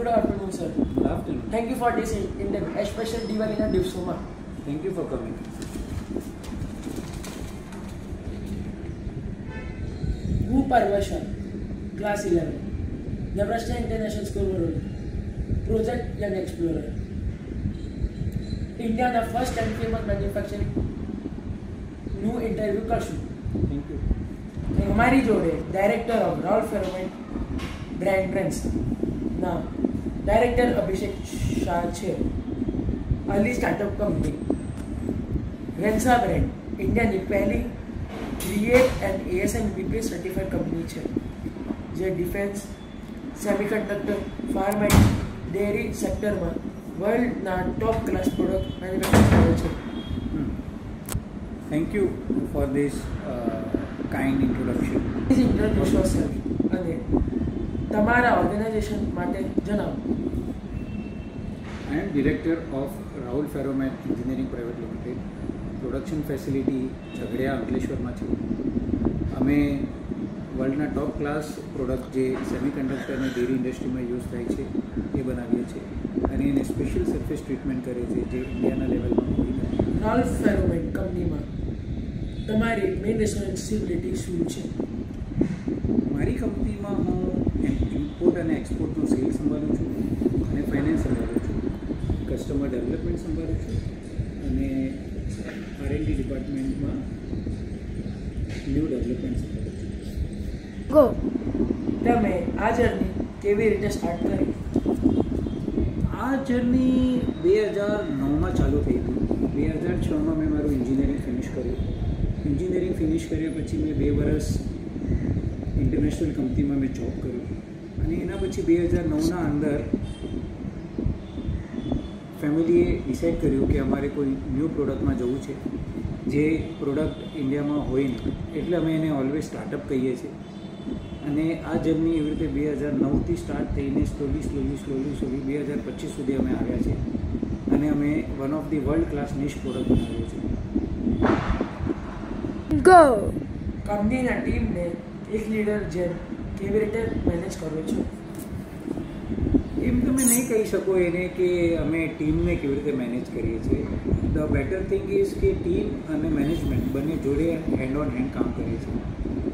Good afternoon, sir. Good afternoon. Thank you for this in-depth, especially દિવાળીના દિવસોમાં. Thank you for coming. હું Parvasha, class 11, Nebraska international school Vadodara, project young explorer. ઇન્ડિયાના first and famous મેન્યુફેક્ચરિંગનું interview કરશું. Thank you. हमारी जोड़े director of Rahul Ferromet brand trends ना director Abhishek Shah है. अर्ली स्टार्टअप कंपनी रेंसा ब्रांड इंडिया की पहली create and ASM BPS certified company है जो defence semiconductor pharma dairy sector में वर्ल्ड ना टॉप क्लास प्रोडक्ट मैन्युफैक्चर करे. Thank you for this kind introduction. Please introduce yourself અને તમારા ઓર્ગેનાઇઝેશન માટે જણાવો. I am director of Rahul Ferromet Engineering Private Limited. Production facility Jhagadia અંકલેશ્વરમાં છે. અમે વર્લ્ડના ટોપ ક્લાસ પ્રોડક્ટ જે સેમિકન્ડક્ટર અને ડેરી ઇન્ડસ્ટ્રીમાં યુઝ થાય છે એ બનાવીએ છીએ અને એને સ્પેશિયલ સરફેસ ટ્રીટમેન્ટ કરીએ છીએ જે ઇન્ડિયાના લેવલમાં કોઈ નથી. રાહુલ ફેરોમેટ કંપનીમાં તમારી મેઇન રિસ્પોન્સિબિલિટી શું છે? મારી કંપનીમાં હું ઇમ્પોર્ટ અને એક્સપોર્ટનું સેલ સંભાળું છું અને ફાઇનાન્સ સંભાળું છું, કસ્ટમર ડેવલપમેન્ટ સંભાળું છું અને R&D ડિપાર્ટમેન્ટમાં ન્યૂ ડેવલપમેન્ટ સંભાળું છું. ગો તમે આ જર્ની કેવી રીતે સ્ટાર્ટ કરી? આ જર્ની 2009માં ચાલુ થઈ હતી. 2006માં મેં મારું એન્જિનિયરિંગ ફિનિશ કર્યું. એન્જિનિયરિંગ ફિનિશ કર્યા પછી મેં 2 વર્ષ ઇન્ટરનેશનલ કંપનીમાં મેં જોબ કર્યું અને એના પછી 2009ના અંદર ફેમિલીએ ડિસાઇડ કર્યું કે અમારે કોઈ ન્યૂ પ્રોડક્ટમાં જવું છે જે પ્રોડક્ટ ઇન્ડિયામાં હોય નહીં, એટલે અમે એને ઓલવેઝ સ્ટાર્ટઅપ કહીએ છીએ. અને આ જર્ની એવી રીતે 2009થી સ્ટાર્ટ થઈને સ્લોલી 2025 સુધી અમે આવ્યા છીએ અને અમે one of the world class niche product બનાવીએ છીએ. ગો કંપનીના ટીમને એક લીડર જેમ કેવી રીતે મેનેજ કરો છો? એમ તમે નહીં કહી શકો એને કે અમે ટીમને કેવી રીતે મેનેજ કરીએ છીએ. ધ બેટર થિંગ ઇઝ કે ટીમ અને મેનેજમેન્ટ બંને જોડે હેન્ડ ઓન હેન્ડ કામ કરીએ છીએ.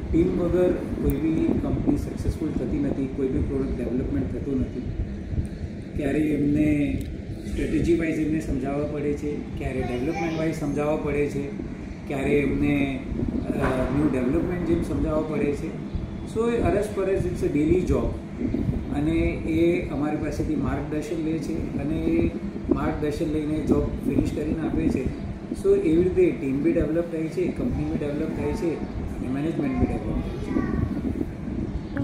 ટીમ વગર કોઈ બી કંપની સક્સેસફુલ થતી નથી, કોઈ બી પ્રોડક્ટ ડેવલપમેન્ટ થતું નથી. ક્યારેય એમને સ્ટ્રેટેજી વાઇઝ એમને સમજાવવા પડે છે, ક્યારે ડેવલપમેન્ટ વાઇઝ સમજાવવા પડે છે, ક્યારે એમને ન્યૂ ડેવલપમેન્ટ જેમ સમજાવવા પડે છે. સો એ અરસપરસ ઇટ્સ અ ડેલી જોબ અને એ અમારી પાસેથી માર્ગદર્શન લે છે અને એ માર્ગદર્શન લઈને જોબ ફિનિશ કરીને આપે છે. સો એવી રીતે ટીમ બી ડેવલપ થાય છે, કંપની બી ડેવલપ થાય છે અને મેનેજમેન્ટ બી ડેવલપ થાય છે.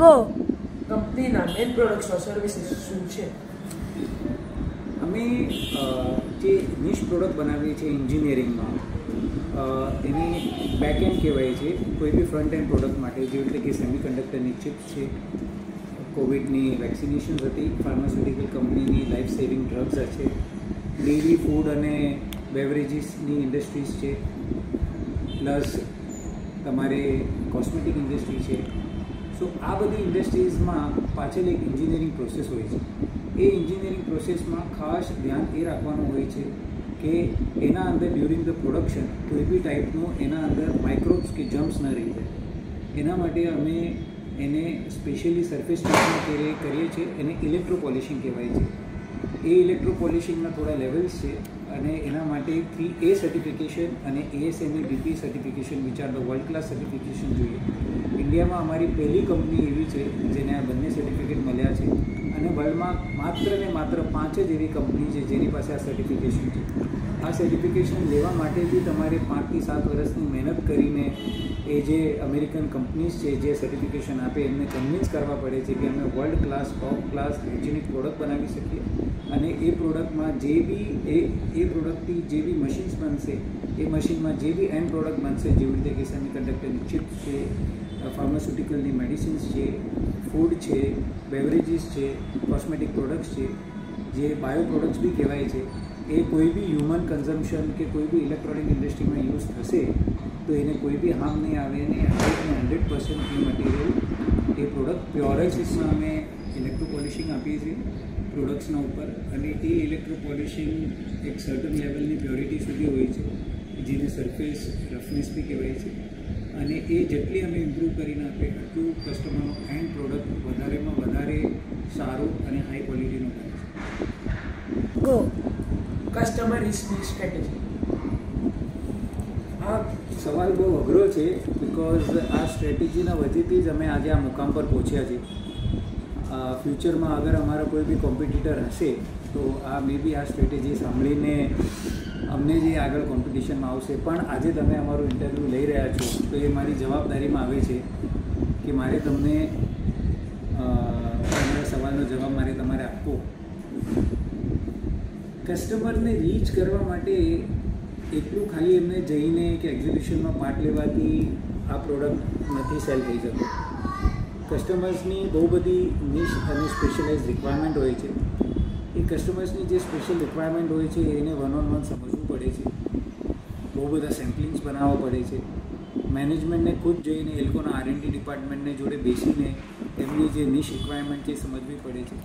ગો કંપનીના મેઇન પ્રોડક્ટ્સ ઓર સર્વિસીસ શું છે? અમે જે નિશ પ્રોડક્ટ બનાવીએ છીએ એન્જિનિયરિંગમાં એની બેકએન્ડ કહેવાય છે. કોઈ બી ફ્રન્ટ એન્ડ પ્રોડક્ટ માટે જેવી રીતે કે સેમિકન્ડક્ટરની ચિપ્સ છે, કોવિડની વેક્સિનેશન્સ હતી, ફાર્માસ્યુટિકલ કંપનીની લાઈફ સેવિંગ ડ્રગ્સ છે, ડેરી ફૂડ અને બેવરેજીસની ઇન્ડસ્ટ્રીઝ છે, પ્લસ તમારે કોસ્મેટિક ઇન્ડસ્ટ્રી છે. સો આ બધી ઇન્ડસ્ટ્રીઝમાં પાછળ એક એન્જિનિયરિંગ પ્રોસેસ હોય છે. એ એન્જિનિયરિંગ પ્રોસેસમાં ખાસ ધ્યાન એ રાખવાનું હોય છે કે એના અંદર ડ્યુરિંગ ધ પ્રોડક્શન કોઈ બી ટાઈપનું એના અંદર માઇક્રોબ્સ કે જમ્પ્સ ન રહી જાય. એના માટે અમે એને સ્પેશિયલી સરફેસ ટ્રીટમેન્ટ કરીએ છીએ. એને ઇલેક્ટ્રો પોલિશિંગ કહેવાય છે. એ ઇલેક્ટ્રો પોલિશિંગના થોડા લેવલ્સ છે અને એના માટે 3A સર્ટિફિકેશન અને ASME BP certification which are the world class certification જોઈએ. ઇન્ડિયામાં અમારી પહેલી કંપની એવી છે જેને આ બંને સર્ટિફિકેટ મળ્યા છે અને વર્લ્ડમાં માત્ર ને માત્ર 5 જ એવી કંપની છે જેની પાસે આ સર્ટિફિકેશન છે. આ સર્ટિફિકેશન લેવા માટે બી તમારે 5 થી 7 વર્ષની મહેનત કરીને એ જે અમેરિકન કંપનીઝ છે જે સર્ટિફિકેશન આપે એમને કન્વિન્સ કરવા પડે છે કે અમે world class top class hygienic product બનાવી શકીએ અને એ પ્રોડક્ટમાં જે બી એ પ્રોડક્ટથી જે બી મશીન્સ બનશે એ મશીનમાં જે બી એન્ડ પ્રોડક્ટ બનશે જેવી રીતે કે સેમિકન્ડક્ટરની ચિપ્સ છે, ફાર્માસ્યુટિકલની મેડિસિન્સ છે, ફૂડ છે, બેવરેજીસ છે, કોસ્મેટિક પ્રોડક્ટ્સ છે, જે બાયો પ્રોડક્ટ્સ બી કહેવાય છે, એ કોઈ બી હ્યુમન કન્ઝમ્પશન કે કોઈ બી ઇલેક્ટ્રોનિક ઇન્ડસ્ટ્રીમાં યુઝ થશે તો એને કોઈ બી હાર્મ નહીં આવે અને 100% એ મટીરિયલ એ પ્રોડક્ટ પ્યોરેસિસમાં અમે ઇલેક્ટ્રો પોલિશિંગ આપીએ છીએ પ્રોડક્ટ્સના ઉપર, અને એ ઇલેક્ટ્રો પોલિશિંગ એક સર્ટન લેવલની પ્યોરિટી સુધી હોય છે, જેને સરફેસ રફનેસ બી કહેવાય છે. અને એ જેટલી અમે ઇમ્પ્રૂવ કરીને આપીએ એટલું કસ્ટમરનો એન્ડ પ્રોડક્ટ વધારેમાં વધારે સારું અને હાઈ ક્વોલિટીનો થાય છે. Go customer research strategy. આ સવાલ બહુ અઘરો છે, બિકોઝ આ સ્ટ્રેટેજીના વજહથી જ અમે આજે આ મુકામ પર પહોંચ્યા છીએ. ફ્યુચરમાં અગર અમારા કોઈ બી કોમ્પિટિટર હશે તો આ મે બી આ સ્ટ્રેટેજી સાંભળીને અમને જે આગળ કોમ્પિટિશનમાં આવશે. પણ આજે તમે અમારું ઇન્ટરવ્યૂ લઈ રહ્યા છો તો એ મારી જવાબદારીમાં આવે છે કે મારે તમને તમારા સવાલનો જવાબ તમારે આપવો. કસ્ટમરને રીચ કરવા માટે એટલું ખાલી એમને જઈને કે એક્ઝિબિશનમાં પાર્ટ લેવાથી આ પ્રોડક્ટ નથી સેલ થઈ જતો. કસ્ટમર્સની બહુ બધી નિશ અને સ્પેશિયલાઇઝ રિક્વાયરમેન્ટ હોય છે. એ કસ્ટમર્સની જે સ્પેશિયલ રિક્વાયરમેન્ટ હોય છે એને વન ઓન વન સમજવું પડે છે. બહુ બધા સેમ્પલિંગ્સ બનાવવા પડે છે. મેનેજમેન્ટને ખુદ જઈને એ લોકોના R&D ડિપાર્ટમેન્ટને જોડે બેસીને એમની જે નિશ રિક્વાયરમેન્ટ છે સમજવી પડે છે.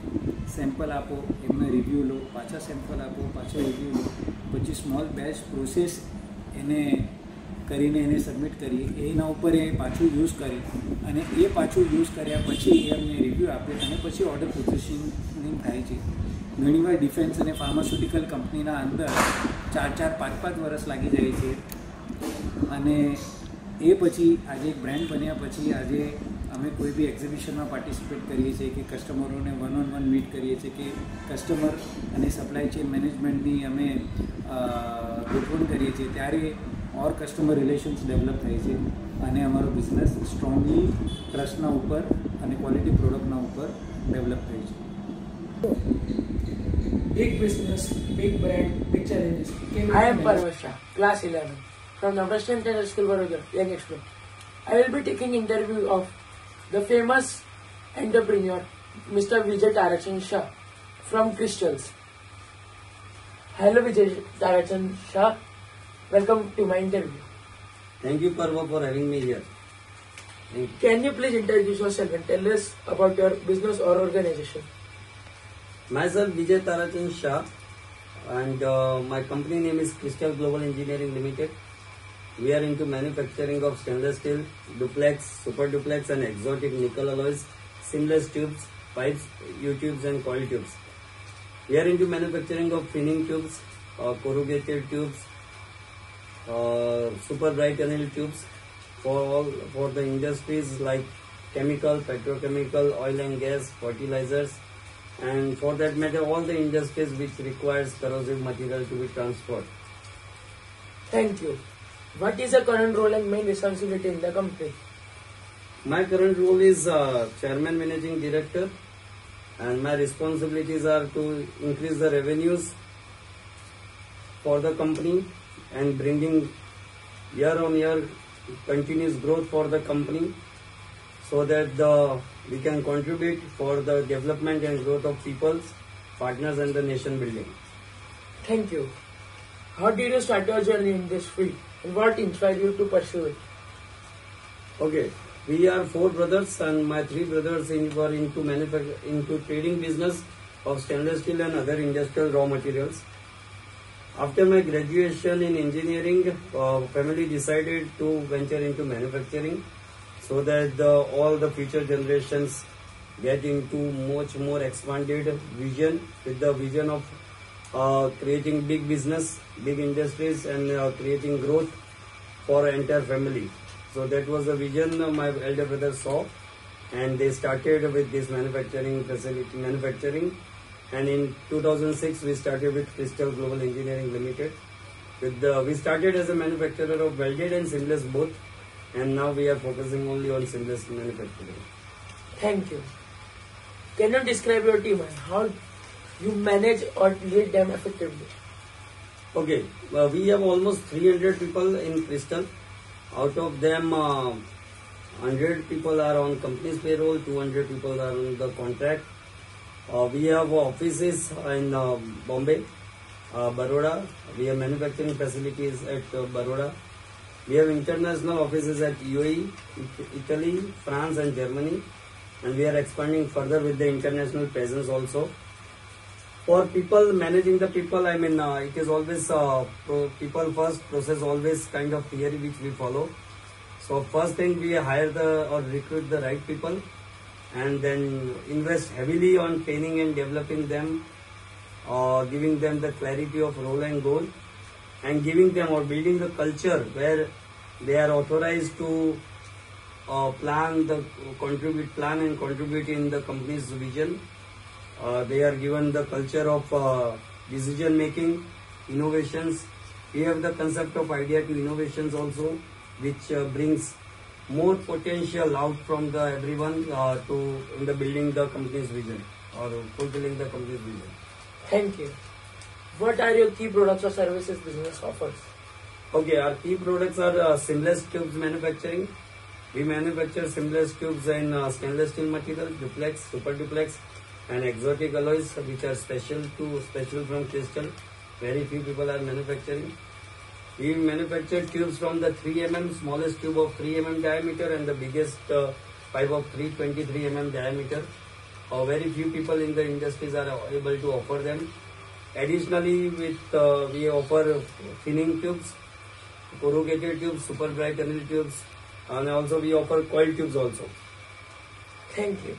સેમ્પલ આપો, એમને રિવ્યૂ લો, પાછા સેમ્પલ આપો, પાછા રિવ્યૂ લો, પછી સ્મોલ બેચ પ્રોસેસ એને કરીને એને સબમિટ કરીએ, એના ઉપર એ પાછું યુઝ કરે અને એ પાછું યુઝ કર્યા પછી એ અમને રિવ્યૂ આપે અને પછી ઓર્ડર પ્રોસેસિંગ થાય છે. ઘણીવાર ડિફેન્સ અને ફાર્માસ્યુટિકલ કંપનીના અંદર 4-4, 5-5 વર્ષ લાગી જાય છે. અને એ પછી આજે એક બ્રાન્ડ બન્યા પછી આજે અમે કોઈ બી એક્ઝિબિશનમાં પાર્ટિસિપેટ કરીએ છીએ કે કસ્ટમરોને વન ઓન વન મીટ કરીએ છીએ કે કસ્ટમર અને સપ્લાય ચેઇન મેનેજમેન્ટની અમે ગોઠવણ કરીએ છીએ, ત્યારે ઓર કસ્ટમર રિલેશન્સ ડેવલપ થાય છે અને અમારો બિઝનેસ સ્ટ્રોંગલી ટ્રસ્ટના ઉપર અને ક્વોલિટી પ્રોડક્ટના ઉપર ડેવલપ થાય છે. Big business, big brand, big challenges. I am Parvesh Shah, class 11, from the Western Technical School, Baroda, Young Expert. I will be taking interview of the famous entrepreneur, Mr. Vijay Tarachan Shah, from Crystals. Hello Vijay Tarachan Shah, welcome to my interview. Thank you, Parva, for having me here. Can you please introduce yourself and tell us about your business or organization? Myself, Vijay Tarachan Shah, and my company name is Crystal Global Engineering Limited. We are into manufacturing of stainless steel, duplex, super duplex and exotic nickel alloys, seamless tubes, pipes, U-tubes and coil tubes. We are into manufacturing of thinning tubes, corrugated tubes, super bright anneal tubes for the industries like chemical, petrochemical, oil and gas, fertilizers, and for that matter all the industries which requires corrosive material to be transferred. Thank you. What is the current role and main responsibility in the company? My current role is Chairman Managing Director, and my responsibilities are to increase the revenues for the company and bringing year on year continuous growth for the company, so that we can contribute for the development and growth of peoples, partners and the nation building. Thank you. How did you start your journey in this field and what inspired you to pursue it? Okay, we are 4 brothers and my 3 brothers were into trading business of stainless steel and other industrial raw materials. After my graduation in engineering, family decided to venture into manufacturing, so that all the future generations get into much more expanded vision, with the vision of creating big business, big industries and creating growth for entire family. So that was the vision my elder brother saw, and they started with this manufacturing facility, and in 2006 we started with Crystal Global Engineering Limited. We started as a manufacturer of welded and seamless both, and now we are focusing only on seamless manufacturing. Thank you. Can you describe your team and how you manage or lead them effectively? Okay, we have almost 300 people in Crystal. Out of them, 100 people are on company's payroll, 200 people are on the contract. We have offices in Bombay, Baroda. We have manufacturing facilities at Baroda. We have international offices at UAE, Italy, France and Germany, and we are expanding further with the international presence also. For people, managing the people, I mean, it is always people first, process always kind of theory which we follow. So first thing, we hire or recruit the right people, and then invest heavily on training and developing them, giving them the clarity of role and goal, and giving them or building the culture where they are authorized to plan and contribute in the company's vision. They are given the culture of decision making, innovations. We have the concept of idea to innovations also, which brings more potential out from the everyone in the building the company's vision or fulfilling the company's vision. Thank you. What are your key products or services business offers? Okay, our key products are seamless tubes manufacturing. We manufacture seamless tubes in stainless steel material, duplex, super duplex, and exotic alloys, which are special from crystal. Very few people are manufacturing. We manufacture tubes from the 3 mm, smallest tube of 3 mm diameter, and the biggest pipe of 323 mm diameter. Very few people in the industries are able to offer them. Additionally, we offer thinning tubes, corrugated tubes, super dry tunnel tubes, and also we offer coil tubes also. Thank you.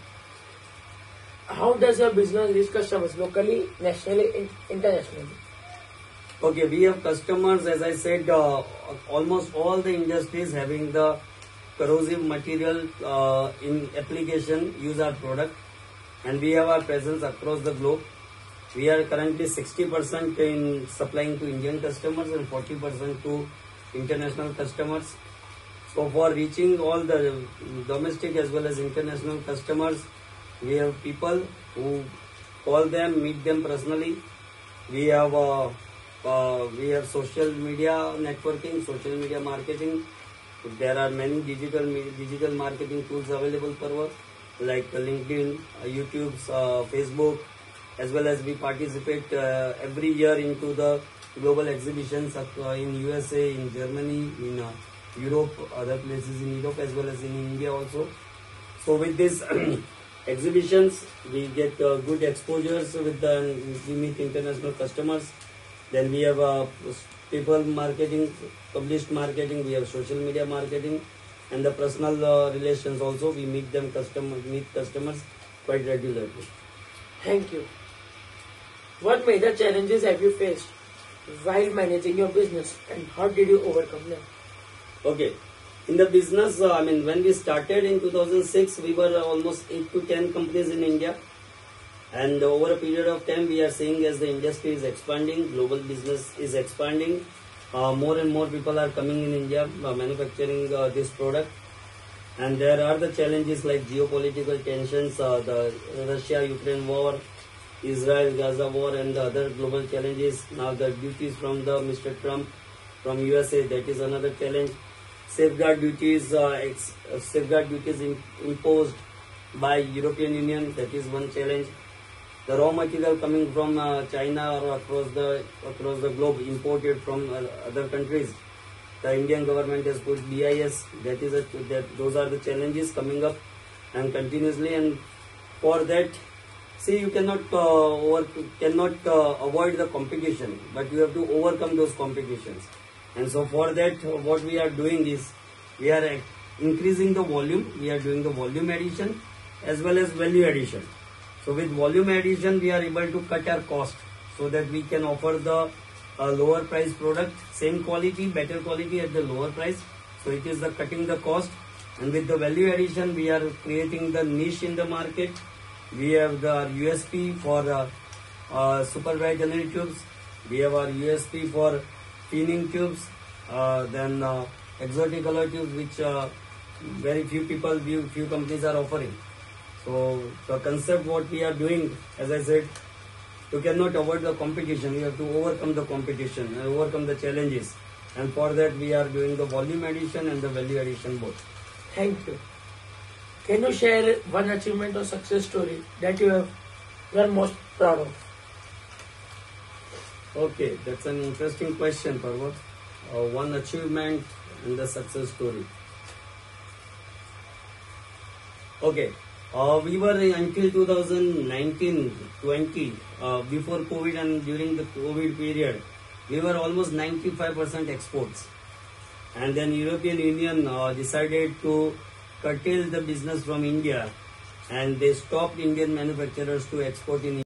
How does your business reach customers locally, nationally, internationally? Okay, we have customers, as I said, almost all the industries having the corrosive material in application use our product, and we have our presence across the globe. We are currently 60% in supplying to Indian customers and 40% to international customers. So for reaching all the domestic as well as international customers, we have people who call them, meet them personally. We have social media networking, social media marketing. There are many digital marketing tools available for us, like LinkedIn, YouTube, Facebook, as well as we participate every year into the global exhibitions in USA, in Germany, in Europe, other places in Europe, as well as in India also. So with this exhibitions, we get good exposures we meet international customers. Then we have people marketing, published marketing, we have social media marketing, and the personal relations also. We meet customers quite regularly. Thank you. What major challenges have you faced while managing your business, and how did you overcome them? Okay. In the business, when we started in 2006, we were almost 8 to 10 companies in India. And over a period of time, we are seeing as the industry is expanding, global business is expanding. More and more people are coming in India manufacturing this product. And there are the challenges like geopolitical tensions, the Russia-Ukraine war, Israel-Gaza war, and the other global challenges. Now the duties from the Mr. Trump from USA, that is another challenge. Safeguard duties imposed by European Union, that is one challenge. The raw material coming from China or across the globe imported from other countries. The Indian government has put BIS. Those are the challenges coming up and continuously. And for that, see, you cannot avoid the competition, but you have to overcome those competitions. And so for that, what we are doing is we are increasing the volume. We are doing the volume addition as well as value addition. So with volume addition, we are able to cut our cost so that we can offer the lower price product, same quality, better quality at the lower price. So it is the cutting the cost. And with the value addition, we are creating the niche in the market. We have the USP for super dry tunnel tubes. We have our USP for cleaning tubes. Then exotic alloy tubes, which very few companies are offering. So the concept what we are doing, as I said, you cannot avoid the competition. You have to overcome the competition and overcome the challenges. And for that, we are doing the volume addition and the value addition both. Thank you. Can you share one achievement or success story that you are most proud of? Okay, that's an interesting question, Parvat. One achievement and the success story. Okay, We were until 2019-20, before COVID and during the COVID period, we were almost 95% exports. And then European Union decided to curtail the business from India, and they stopped Indian manufacturers to export in